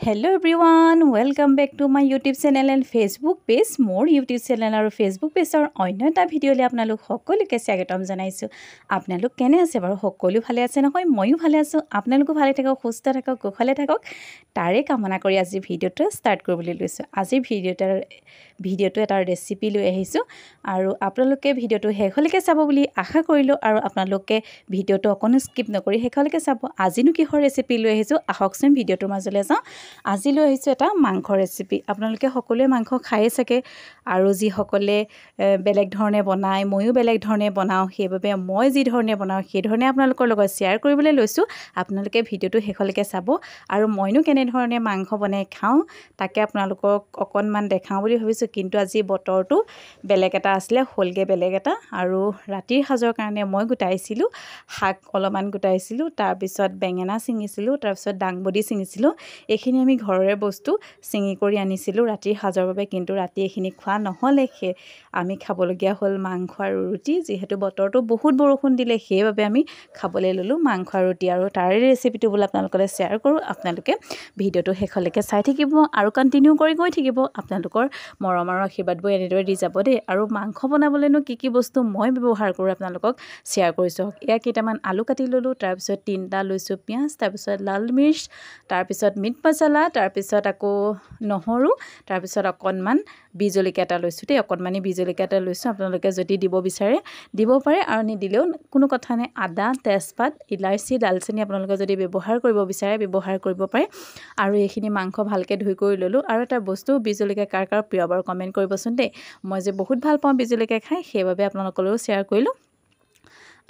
Hello everyone, welcome back to my YouTube channel and Facebook page. More YouTube channel আৰু Facebook pageৰ অন্য এটা ভিডিঅ'লৈ আপোনালোক সকলোকে স্বাগতম জনাইছো। আপোনালোক কেনে আছে বাৰু? সকলো ভালে আছে নহয়? ময়ো ভালে আছো। আপোনালোকো ভালে থাকক, সুস্থ থাকক, কুশলে থাকক। তাৰে কামনা কৰি আজি ভিডিঅ'টো ষ্টাৰ্ট কৰিবলৈ লৈছো। আজি ভিডিঅ'টো এটা ৰেচিপি লৈ আহিছো আৰু আপোনালোকে ভিডিঅ'টো শেষলৈকে চাব বুলি আশা কৰিলো আৰু আপোনালোকে ভিডিঅ'টো অকনো স্কিপ নকৰি শেষলৈকে চাব। আজিনো কিহৰ ৰেচিপি লৈ আহিছো আহকচোন ভিডিঅ'টোৰ মাজলৈ যাওঁ। আজি লৈ আহিছো এটা মাংস ৰেচিপি। আপোনালোকে সকলোৱে মাংস খায়ে থাকে আৰু যি সকলে বেলেগ ধৰণে বনায়, ময়ো বেলেগ ধৰণে বনাওঁ, সেইবাবে মই যি ধৰণে বনাওঁ সেই ধৰণে আপোনালোকৰ লগত শ্বেয়াৰ কৰিবলৈ লৈছো। আপোনালোকে ভিডিঅ'টো শেষলৈকে চাব আৰু মইনো কেনেধৰণে মাংস বনাই খাওঁ তাকে আপোনালোকক অকণমান দেখাওঁ বুলি ভাবিছো। কিন্তু আজি বতৰটো বেলেগ এটা আছিলে, হ'লগে বেলেগ এটা। আৰু ৰাতিৰ সাজৰ কাৰণে মই গোটাইছিলোঁ শাক অলপমান গোটাইছিলোঁ, তাৰপিছত বেঙেনা ছিঙিছিলোঁ, তাৰপিছত দাংবডি ছিঙিছিলোঁ। এইখিনি আমি ঘৰৰে বস্তু ছিঙি কৰি আনিছিলোঁ ৰাতিৰ সাজৰ বাবে। কিন্তু ৰাতি এইখিনি খোৱা নহ'লে, আমি খাবলগীয়া হ'ল মাংস আৰু ৰুটি। যিহেতু বতৰটো বহুত বৰষুণ দিলে সেইবাবে আমি খাবলৈ ল'লোঁ মাংস আৰু ৰুটি। আৰু তাৰে ৰেচিপিটো বোলে আপোনালোকলৈ শ্বেয়াৰ কৰোঁ। আপোনালোকে ভিডিঅ'টো শেষলৈকে চাই থাকিব আৰু কণ্টিনিউ কৰি গৈ থাকিব। আপোনালোকৰ মৰম আৰু আশীৰ্বাদবোৰ এনেদৰে দি যাব দেই। আৰু মাংস বনাবলৈনো কি বস্তু মই ব্যৱহাৰ কৰোঁ আপোনালোকক শ্বেয়াৰ কৰিছোঁ। এয়া কেইটামান আলু কাটি ল'লোঁ, তাৰপিছত 3টা লৈছোঁ পিঁয়াজ, তাৰপিছত লাল মিৰ্চ, তাৰপিছত মিট মছলা, তাৰপিছত আকৌ নহৰু, তাৰপিছত অকণমান বিজলকীয়া এটা লৈছোঁ দেই। অকণমানি বিজলকীয়া এটা লৈছোঁ। আপোনালোকে যদি দিব বিচাৰে দিব পাৰে আৰু নিদিলেও কোনো কথা নাই। আদা, তেজপাত, ইলাচি, ডালচেনি আপোনালোকে যদি ব্যৱহাৰ কৰিব বিচাৰে ব্যৱহাৰ কৰিব পাৰে। আৰু এইখিনি মাংস ভালকৈ ধুই কৰি ল'লোঁ। আৰু এটা বস্তু, বিজলকীয়া কাৰ কাৰ প্ৰিয় বাৰু কমেণ্ট কৰিবচোন দেই। মই যে বহুত ভাল পাওঁ বিজলকীয়া খাই, সেইবাবে আপোনালোকলৈও শ্বেয়াৰ কৰিলোঁ।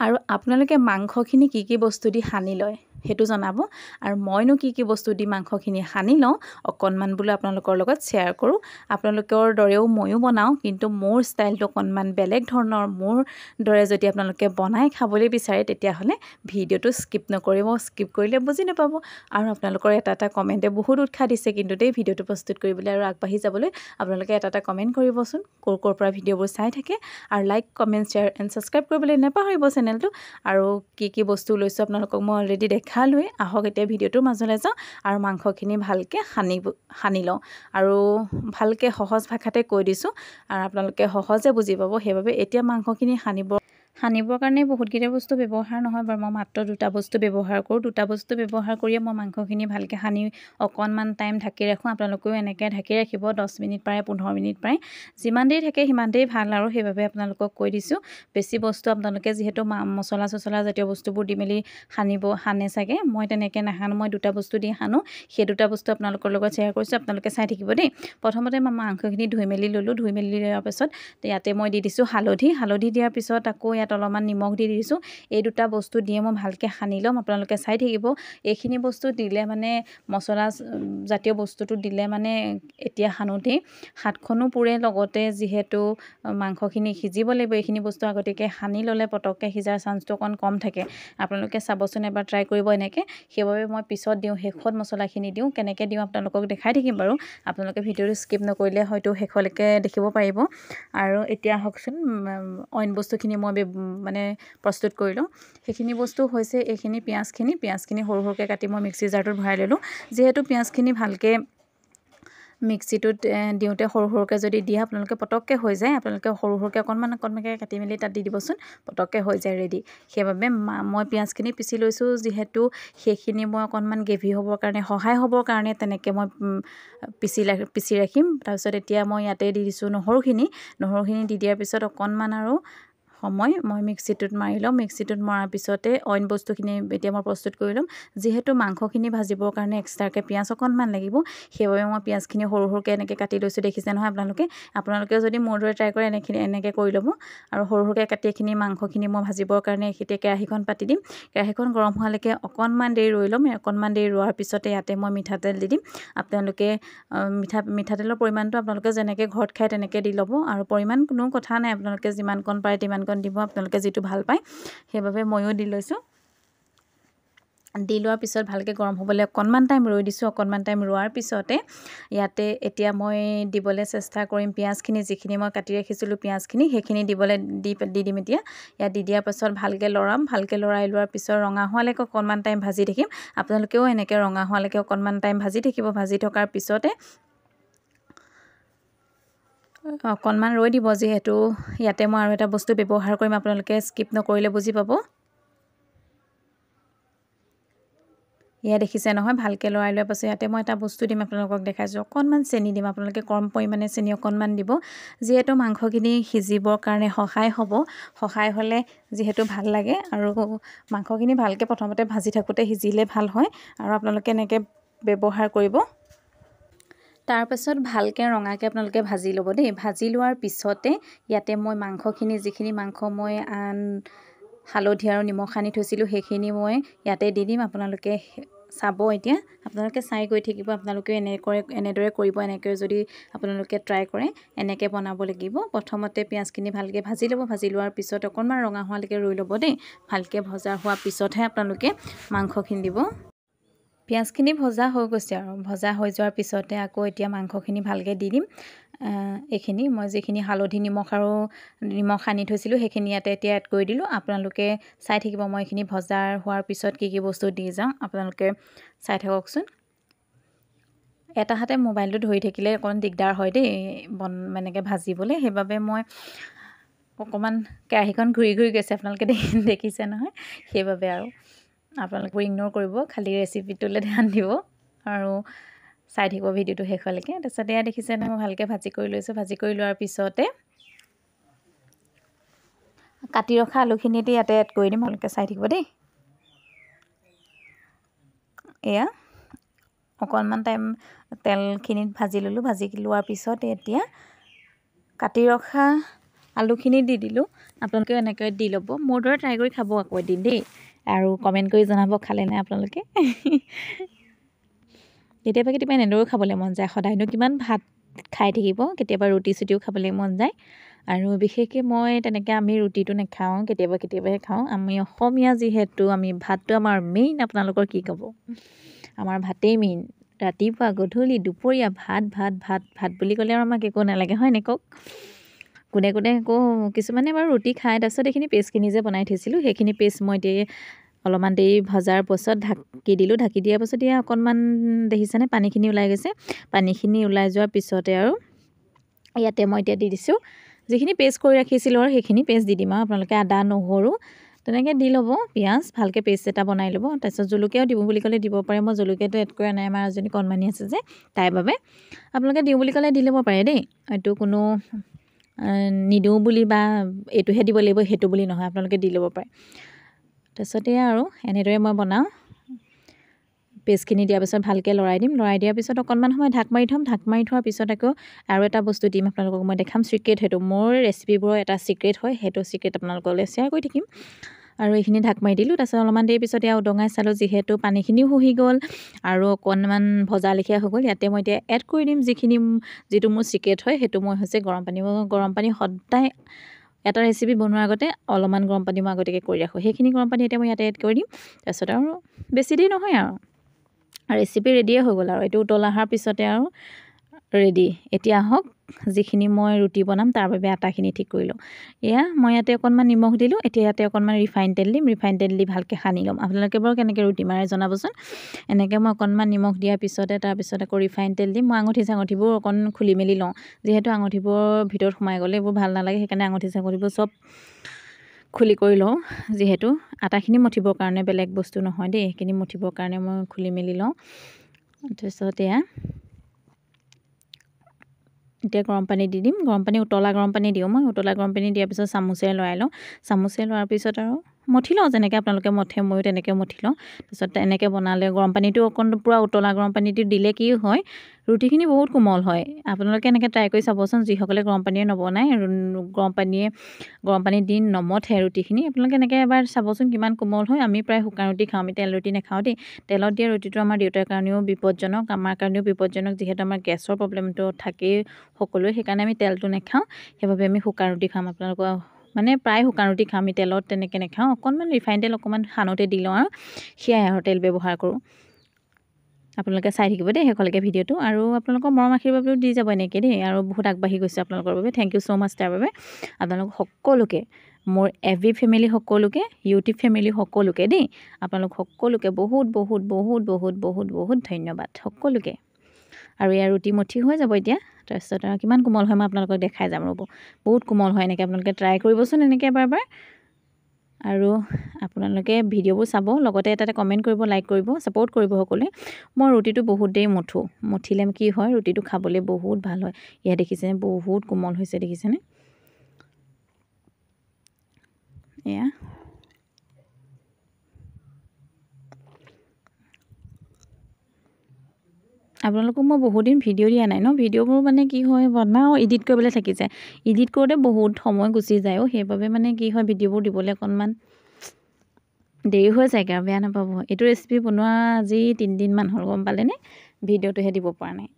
আৰু আপোনালোকে মাংসখিনি কি বস্তু দি সানি লয় সেইটো জনাব। আৰু মইনো কি বস্তু দি মাংসখিনি সানি লওঁ অকণমান বোলো আপোনালোকৰ লগত শ্বেয়াৰ কৰোঁ। আপোনালোকৰ দৰেও ময়ো বনাওঁ, কিন্তু মোৰ ষ্টাইলটো অকণমান বেলেগ ধৰণৰ। মোৰ দৰে যদি আপোনালোকে বনাই খাবলৈ বিচাৰে তেতিয়াহ'লে ভিডিঅ'টো স্কিপ নকৰিব। স্কিপ কৰিলে বুজি নাপাব। আৰু আপোনালোকৰ এটা কমেণ্টে বহুত উৎসাহ দিছে কিন্তু দেই ভিডিঅ'টো প্ৰস্তুত কৰিবলৈ আৰু আগবাঢ়ি যাবলৈ। আপোনালোকে এটা কমেণ্ট কৰিবচোন ক'ৰ পৰা ভিডিঅ'বোৰ চাই থাকে। আৰু like, comment, share and subscribe কৰিবলৈ নাপাহৰিব চেনেলটো। আৰু কি বস্তু লৈছোঁ আপোনালোকক মই অলৰেডি দেখালোৱে। আহক এতিয়া ভিডিঅ'টোৰ মাজলৈ যাওঁ আৰু মাংসখিনি ভালকৈ সানি লওঁ। আৰু ভালকৈ সহজ ভাষাতে কৈ দিছোঁ আৰু আপোনালোকে সহজে বুজি পাব। সেইবাবে এতিয়া মাংসখিনি সানিবৰ কাৰণে বহুতকেইটা বস্তু ব্যৱহাৰ নহয় বাৰু। মই মাত্ৰ 2টা বস্তু ব্যৱহাৰ কৰোঁ। 2টা বস্তু ব্যৱহাৰ কৰিয়ে মই মাংসখিনি ভালকৈ সানি অকণমান টাইম ঢাকি ৰাখোঁ। আপোনালোকেও এনেকৈ ঢাকি ৰাখিব 10 মিনিট পাৰে, 15 মিনিট পাৰে। যিমান দেৰি থাকে সিমান দেৰি ভাল আৰু সেইবাবে আপোনালোকক কৈ দিছোঁ। বেছি বস্তু আপোনালোকে যিহেতু মছলা জাতীয় বস্তুবোৰ দি মেলি সানে চাগে। মই তেনেকৈ নাসানো, মই 2টা বস্তু দি সানো। সেই 2টা বস্তু আপোনালোকৰ লগত শ্বেয়াৰ কৰিছোঁ। আপোনালোকে চাই থাকিব দেই। প্ৰথমতে মই মাংসখিনি ধুই মেলি ল'লোঁ। ধুই মেলি লোৱাৰ পাছত ইয়াতে মই দি দিছোঁ হালধি দিয়াৰ পিছত আকৌ ইয়াত অলপমান নিমখ দি দিছোঁ। এই 2টা বস্তু দিয়ে মই ভালকৈ সানি ল'ম। আপোনালোকে চাই থাকিব। এইখিনি বস্তু দিলে মানে মছলা জাতীয় বস্তুটো দিলে মানে এতিয়া সানোতেই হাতখনো পুৰে, লগতে যিহেতু মাংসখিনি সিজিব লাগিব। এইখিনি বস্তু আগতীয়াকৈ সানি ল'লে পটককৈ সিজাৰ চান্সটো অকণ কম থাকে। আপোনালোকে চাবচোন এবাৰ ট্ৰাই কৰিব এনেকৈ। সেইবাবে মই পিছত দিওঁ, শেষত মছলাখিনি দিওঁ। কেনেকৈ দিওঁ আপোনালোকক দেখাই থাকিম বাৰু। আপোনালোকে ভিডিঅ'টো স্কিপ নকৰিলে হয়তো শেষলৈকে দেখিব পাৰিব। আৰু এতিয়া আহকচোন অইন বস্তুখিনি মই প্ৰস্তুত কৰি লওঁ। সেইখিনি বস্তু হৈছে এইখিনি পিঁয়াজখিনি সৰু সৰুকৈ কাটি মই মিক্সি জাৰটোত ভৰাই ল'লোঁ। যিহেতু পিঁয়াজখিনি ভালকৈ মিক্সিটোত দিওঁতে সৰু সৰুকৈ যদি দিয়ে আপোনালোকে পটককৈ হৈ যায়। আপোনালোকে সৰুকৈ অকণমানকৈ কাটি মেলি তাত দি দিবচোন, পটককৈ হৈ যায় ৰেডি। সেইবাবে মই পিঁয়াজখিনি পিচি লৈছোঁ। যিহেতু সেইখিনি মই অকণমান গ্ৰেভি হ'বৰ কাৰণে, সহায় হ'বৰ কাৰণে তেনেকৈ মই পিচি ৰাখিম। তাৰপিছত এতিয়া মই ইয়াতে দি দিছোঁ নহৰুখিনি দি দিয়াৰ পিছত অকণমান আৰু সময় মই মিক্সিটোত মাৰি ল'ম। মিক্সিটোত মৰাৰ পিছতে অইন বস্তুখিনি এতিয়া মই প্ৰস্তুত কৰি ল'ম। যিহেতু মাংসখিনি ভাজিবৰ কাৰণে এক্সট্ৰাকৈ পিঁয়াজ অকণমান লাগিব, সেইবাবে মই পিঁয়াজখিনি সৰু সৰুকৈ এনেকৈ কাটি লৈছোঁ। দেখিছে নহয় আপোনালোকে যদি মোৰ দৰে ট্ৰাই কৰে এনেকৈ কৰি ল'ব। আৰু সৰু সৰুকৈ কাটি এইখিনি মাংসখিনি মই ভাজিবৰ কাৰণে এতিয়া কেৰাহীখন পাতি দিম। কেৰাহীখন গৰম হোৱালৈকে অকণমান দেৰি ৰৈ ল'ম। অকণমান দেৰি ৰোৱাৰ পিছতে ইয়াতে মই মিঠাতেল দি দিম। আপোনালোকে মিঠাতেলৰ পৰিমাণটো আপোনালোকে যেনেকৈ ঘৰত খায় তেনেকৈ দি ল'ব। আৰু পৰিমাণ কোনো কথা নাই, আপোনালোকে যিমানকণ পাৰে তিমানকণ দিব, আপোনালোকে যিটো ভাল পায়। সেইবাবে ময়ো দি লৈছোঁ। দি লোৱাৰ পিছত ভালকৈ গৰম হ'বলৈ অকণমান টাইম ৰৈ দিছোঁ অকণমান টাইম ৰোৱাৰ পিছতে ইয়াতে এতিয়া মই দিবলৈ চেষ্টা কৰিম পিঁয়াজখিনি যিখিনি মই কাটি ৰাখিছিলোঁ পিঁয়াজখিনি সেইখিনি দিবলৈ দি দিম এতিয়া ইয়াত দি দিয়াৰ পাছত ভালকৈ লৰাম ভালকৈ লৰাই লোৱাৰ পিছত ৰঙা হোৱালৈকে অকণমান টাইম ভাজি থাকিম আপোনালোকেও এনেকৈ ৰঙা হোৱালৈকে অকণমান টাইম ভাজি থাকিব ভাজি থকাৰ পিছতে অকণমান ৰৈ দিব যিহেতু ইয়াতে মই আৰু এটা বস্তু ব্যৱহাৰ কৰিম আপোনালোকে স্কিপ নকৰিলে বুজি পাব ইয়া দেখিছে নহয় ভালকৈ লৰাই লোৱাৰ পাছত ইয়াতে মই এটা বস্তু দিম আপোনালোকক দেখাইছোঁ অকণমান চেনি দিম আপোনালোকে কম পৰিমাণে চেনি অকণমান দিব যিহেতু মাংসখিনি সিজিবৰ কাৰণে সহায় হ'লে যিহেতু ভাল লাগে আৰু মাংসখিনি ভালকৈ প্ৰথমতে ভাজি থাকোঁতে সিজিলে ভাল হয় আৰু আপোনালোকে এনেকৈ ব্যৱহাৰ কৰিব তাৰপাছত ভালকৈ ৰঙাকৈ আপোনালোকে ভাজি ল'ব দেই ভাজি লোৱাৰ পিছতে ইয়াতে মই মাংসখিনি যিখিনি মাংস মই হালধি আৰু নিমখ সানি থৈছিলোঁ সেইখিনি মই ইয়াতে দি দিম আপোনালোকে চাব এতিয়া আপোনালোকে চাই গৈ থাকিব আপোনালোকে এনেদৰে কৰিব এনেকৈ যদি আপোনালোকে ট্ৰাই কৰে এনেকৈ বনাব লাগিব প্ৰথমতে পিঁয়াজখিনি ভালকৈ ভাজি ল'ব ভাজি লোৱাৰ পিছত অকণমান ৰঙা হোৱালৈকে ৰৈ ল'ব দেই ভালকৈ ভজা হোৱাৰ পিছতহে আপোনালোকে মাংসখিনি দিব পিঁয়াজখিনি ভজা হৈ গৈছে আৰু ভজা হৈ যোৱাৰ পিছতে আকৌ এতিয়া মাংসখিনি ভালকৈ দি দিম এইখিনি মই যিখিনি হালধি নিমখ সানি থৈছিলোঁ সেইখিনি ইয়াতে এতিয়া এড কৰি দিলোঁ আপোনালোকে চাই থাকিব মই এইখিনি ভজা হোৱাৰ পিছত কি বস্তু দি যাওঁ আপোনালোকে চাই থাককচোন এটা হাতে মোবাইলটো ধৰি থাকিলে অকণ দিগদাৰ হয় দেই এনেকৈ ভাজিবলৈ সেইবাবে মই অকণমান কেৰাহীখন ঘূৰি গৈছে আপোনালোকে দেখিছে নহয় সেইবাবে আৰু আপোনালোকে ইগন'ৰ কৰিব খালি ৰেচিপিটোলৈ ধ্যান দিব আৰু চাই থাকিব ভিডিঅ'টো শেষলৈকে তাৰপিছত এয়া দেখিছে নহয় মই ভালকৈ ভাজি কৰি লৈছোঁ ভাজি কৰি লোৱাৰ পিছতে কাটি ৰখা আলুখিনি ইয়াতে এড কৰি দিম আপোনালোকে চাই থাকিব দেই এয়া অকণমান টাইম তেলখিনিত ভাজি ল'লোঁ ভাজি লোৱাৰ পিছত এতিয়া কাটি ৰখা আলুখিনি দি দিলোঁ আপোনালোকেও এনেকৈ দি ল'ব মোৰ দৰে ট্ৰাই কৰি খাব আকৌ এদিন দেই আৰু কমেণ্ট কৰি জনাব খালে নাই আপোনালোকে কেতিয়াবা এনেদৰেও খাবলৈ মন যায় সদায়নো কিমান ভাত খাই থাকিব কেতিয়াবা ৰুটি চুটিও খাবলৈ মন যায় আৰু বিশেষকৈ মই তেনেকৈ আমি ৰুটিটো নাখাওঁ কেতিয়াবাহে খাওঁ আমি অসমীয়া যিহেতু আমি ভাতটো আমাৰ মেইন আপোনালোকৰ কি ক'ব আমাৰ ভাতেই মেইন ৰাতিপুৱা গধূলি দুপৰীয়া ভাত বুলি ক'লে আৰু আমাক একো নালাগে হয় নে কওক কোনে আকৌ কিছুমানে বাৰু ৰুটি খায় তাৰপিছত এইখিনি পেষ্টখিনি যে বনাই থৈছিলোঁ সেইখিনি পেষ্ট মই এতিয়া অলপমান দেৰি ভজাৰ পাছত ঢাকি দিলোঁ ঢাকি দিয়াৰ পাছত এতিয়া অকণমান দেখিছেনে পানীখিনি ওলাই গৈছে পানীখিনি ওলাই যোৱাৰ পিছতে আৰু ইয়াতে মই এতিয়া দি দিছোঁ যিখিনি পেষ্ট কৰি ৰাখিছিলোঁ আৰু সেইখিনি পেষ্ট দি দিম আৰু আপোনালোকে আদা নহৰু তেনেকৈ দি ল'ব পিঁয়াজ ভালকৈ পেষ্ট এটা বনাই ল'ব তাৰপিছত জলকীয়াও দিব বুলি ক'লে দিব পাৰে মই জলকীয়াটো এড কৰা নাই আমাৰ এজনী কণমানি আছে যে তাইৰ বাবে আপোনালোকে দিওঁ বুলি ক'লে দি ল'ব পাৰে দেই এইটো কোনো নিদিওঁ বুলি বা এইটোহে দিব লাগিব সেইটো বুলি নহয় আপোনালোকে দি ল'ব পাৰে তাৰপিছতে আৰু এনেদৰে মই বনাওঁ পেষ্টখিনি দিয়াৰ পিছত ভালকৈ লৰাই দিম লৰাই দিয়াৰ পিছত অকণমান সময় ঢাক মাৰি থ'ম ঢাক মাৰি থোৱাৰ পিছত আকৌ আৰু এটা বস্তু দিম আপোনালোকক মই দেখাম চিক্ৰেট সেইটো মোৰ ৰেচিপিবোৰৰ এটা চিক্ৰেট হয় সেইটো চিক্ৰেট আপোনালোকলৈ শ্বেয়াৰ কৰি থাকিম আৰু এইখিনি ঢাক মাৰি দিলোঁ তাৰপিছত অলপমান দেৰি পিছত এয়া উদঙাই চালোঁ যিহেতু পানীখিনিও শুহি গ'ল আৰু অকণমান ভজা লেখীয়া হৈ গ'ল ইয়াতে মই এতিয়া এড কৰি দিম যিটো মোৰ চিক্ৰেট হয় সেইটো মই হৈছে গৰম পানী সদায় এটা ৰেচিপি বনোৱাৰ আগতে অলপমান গৰম পানী মই আগতীয়াকৈ কৰি ৰাখোঁ সেইখিনি গৰম পানী এতিয়া মই ইয়াতে এড কৰি দিম তাৰপিছত আৰু বেছি দেৰি নহয় আৰু ৰেচিপি ৰেডিয়ে হৈ গ'ল আৰু এইটো উতল অহাৰ পিছতে আৰু ৰেডি এতিয়া আহক যিখিনি মই ৰুটি বনাম তাৰ বাবে আটাখিনি ঠিক কৰি লওঁ এয়া মই ইয়াতে অকণমান নিমখ দিলোঁ এতিয়া ইয়াতে অকণমান ৰিফাইন তেল দিম ৰিফাইন তেল দি ভালকৈ সানি ল'ম আপোনালোকে বাৰু কেনেকৈ ৰুটি মাৰে জনাবচোন এনেকৈ মই অকণমান নিমখ দিয়াৰ পিছতে তাৰপিছত আকৌ ৰিফাইন তেল দিম মই আঙুঠিবোৰ অকণ খুলি মেলি লওঁ যিহেতু আঙুঠিবোৰ ভিতৰত সোমাই গ'লে এইবোৰ ভাল নালাগে সেইকাৰণে আঙুঠিবোৰ চব খুলি কৰি লওঁ যিহেতু আটাখিনি মঠিবৰ কাৰণে বেলেগ বস্তু নহয় দেই সেইখিনি মঠিবৰ কাৰণে মই খুলি মেলি লওঁ তাৰপিছত এতিয়া গৰম পানী দি দিম উতলা গৰম পানী দিওঁ মই উতলা গৰম পানী দিয়াৰ পিছত চামুচেৰে লৰাই লওঁ চামুচেৰে লোৱাৰ পিছত আৰু মঠি লওঁ যেনেকৈ আপোনালোকে মঠে ময়ো তেনেকৈ মঠি লওঁ তাৰপিছত এনেকৈ বনালে গৰম পানীটো অকণ পূৰা উতলা গৰম পানীটো দিলে কি হয় ৰুটিখিনি বহুত কোমল হয় আপোনালোকে এনেকৈ ট্ৰাই কৰি চাবচোন যিসকলে গৰম পানীয়ে নবনায় গৰম পানী দি নমঠে ৰুটিখিনি আপোনালোকে এনেকৈ এবাৰ চাবচোন কিমান কোমল হয় আমি প্ৰায় শুকান ৰুটি খাওঁ আমি তেল ৰুটি নাখাওঁ দেই তেলত দিয়া ৰুটিটো আমাৰ দেউতাৰ কাৰণেও বিপদজনক আমাৰ কাৰণেও বিপদজনক যিহেতু আমাৰ গেছৰ প্ৰব্লেমটো থাকেই সকলোৱে সেইকাৰণে আমি তেলটো নাখাওঁ সেইবাবে আমি শুকান ৰুটি খাম আপোনালোকৰ মানে প্ৰায় শুকান ৰুটি খাওঁ আমি, তেলত তেনেকৈ নাখাওঁ, অকণমান ৰিফাইন তেল অকণমান সানতে দি লওঁ আৰু সেয়াই আৰু তেল ব্যৱহাৰ কৰোঁ। আপোনালোকে চাই থাকিব দেই শেষলৈকে ভিডিঅ'টো, আৰু আপোনালোকৰ মৰম আশীৰ্বাদও দি যাব এনেকৈ দেই, আৰু বহুত আগবাঢ়ি গৈছে আপোনালোকৰ বাবে। থেংক ইউ ছ' মাছ তাৰ বাবে। আপোনালোক সকলোকে, মোৰ এভি ফেমিলি সকলোকে, ইউটিউব ফেমিলি সকলোকে দেই, আপোনালোক সকলোকে বহুত বহুত বহুত বহুত বহুত বহুত ধন্যবাদ সকলোকে। আৰু ইয়াৰ ৰুটি মুঠি হৈ যাব এতিয়া, তাৰপিছত আৰু কিমান কোমল হয় মই আপোনালোকক দেখাই যাম ৰ'ব। বহুত কোমল হয়, এনেকৈ আপোনালোকে ট্ৰাই কৰিবচোন এনেকৈ এবাৰ। আৰু আপোনালোকে ভিডিঅ'বোৰ চাব, লগতে এটা কমেণ্ট কৰিব, লাইক কৰিব, ছাপোৰ্ট কৰিব সকলোৱে। মই ৰুটিটো বহুত দেৰি মুঠিলে কি হয়, ৰুটিটো খাবলৈ বহুত ভাল হয়। এয়া দেখিছেনে বহুত কোমল হৈছে, দেখিছেনে এয়া। আপোনালোকক মই বহুত দিন ভিডিঅ' দিয়া নাই ন, ভিডিঅ'বোৰ মানে কি হয় বনাওঁ, এডিট কৰিবলৈ থাকি যায়, এডিট কৰোঁতে বহুত সময় গুচি যায়। সেইবাবে মানে কি হয় ভিডিঅ'বোৰ দিবলৈ অকণমান দেৰি হৈ যায়গৈ আৰু, বেয়া নাপাব। এইটো ৰেচিপি বনোৱা আজি 3 দিনমান হ'ল, গম পালেনে, ভিডিঅ'টোহে দিব পৰা নাই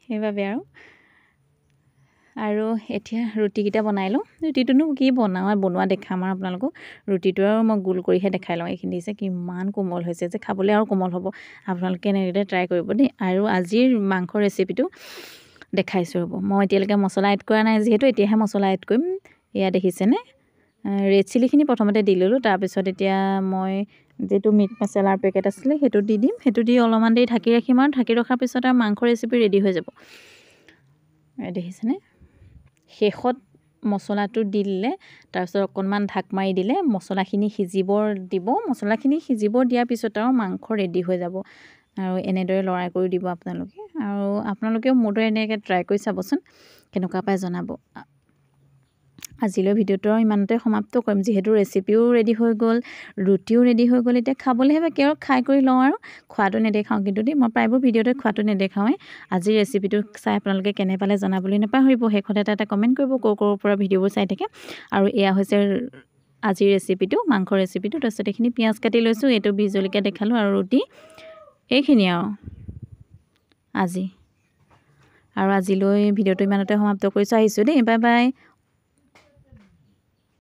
সেইবাবে আৰু এতিয়া ৰুটিকেইটা বনাই লওঁ। ৰুটিটোনো কি বনোৱা দেখাম আৰু আপোনালোকক, ৰুটিটো আৰু মই গোল কৰিহে দেখাই লওঁ। এইখিনি দিছে কিমান কোমল হৈছে যে, খাবলৈ আৰু কোমল হ'ব। আপোনালোকে এনেকৈ ট্ৰাই কৰিব দেই। আৰু আজিৰ মাংসৰ ৰেচিপিটো দেখাইছোঁ ৰ'ব। মই এতিয়ালৈকে মছলা এড কৰা নাই যিহেতু, এতিয়াহে মছলা এড কৰিম। এয়া দেখিছেনে, ৰেড চিলিখিনি প্ৰথমতে দি ল'লোঁ, তাৰপিছত এতিয়া মই যিটো মিট মছলাৰ পেকেট আছিলে সেইটো দি দিম। সেইটো দি অলপমান দেৰি ঢাকি ৰাখিম, আৰু ঢাকি ৰখাৰ পিছত আৰু মাংস ৰেচিপি ৰেডি হৈ যাব। দেখিছেনে, শেষত মছলাটো দি দিলে, তাৰপিছত অকণমান ঢাক মাৰি দিলে মছলাখিনি সিজিব দিব। মছলাখিনি সিজিব দিয়াৰ পিছত আৰু মাংস ৰেডি হৈ যাব। আৰু এনেদৰে লৰাই কৰি দিব আপোনালোকে, আৰু আপোনালোকেও মোৰ দৰে এনেকৈ ট্ৰাই কৰি চাবচোন, কেনেকুৱা পাই জনাব। আজিলৈ ভিডিঅ'টো আৰু ইমানতে সমাপ্ত কৰিম, যিহেতু ৰেচিপিও ৰেডি হৈ গ'ল, ৰুটিও ৰেডি হৈ গ'ল। এতিয়া খাবলৈহে বাকী আৰু, খাই কৰি লওঁ আৰু। খোৱাটো নেদেখাওঁ কিন্তু দেই, মই প্ৰায়বোৰ ভিডিঅ'তে খোৱাটো নেদেখাওঁৱেই। আজিৰ ৰেচিপিটো চাই আপোনালোকে কেনে পালে জনাবলৈ নাপাহৰিব। শেষত এটা কমেণ্ট কৰিব ক'ৰ পৰা ভিডিঅ'বোৰ চাই থাকে। আৰু এয়া হৈছে আজিৰ ৰেচিপিটো, মাংসৰ ৰেচিপিটো। তাৰপিছত এইখিনি পিঁয়াজ কাটি লৈছোঁ, এইটো বি জলকীয়া দেখালোঁ, আৰু ৰুটি এইখিনি আৰু আজিলৈ ভিডিঅ'টো ইমানতে সমাপ্ত কৰিছোঁ। আহিছোঁ দেই, বাই বাই।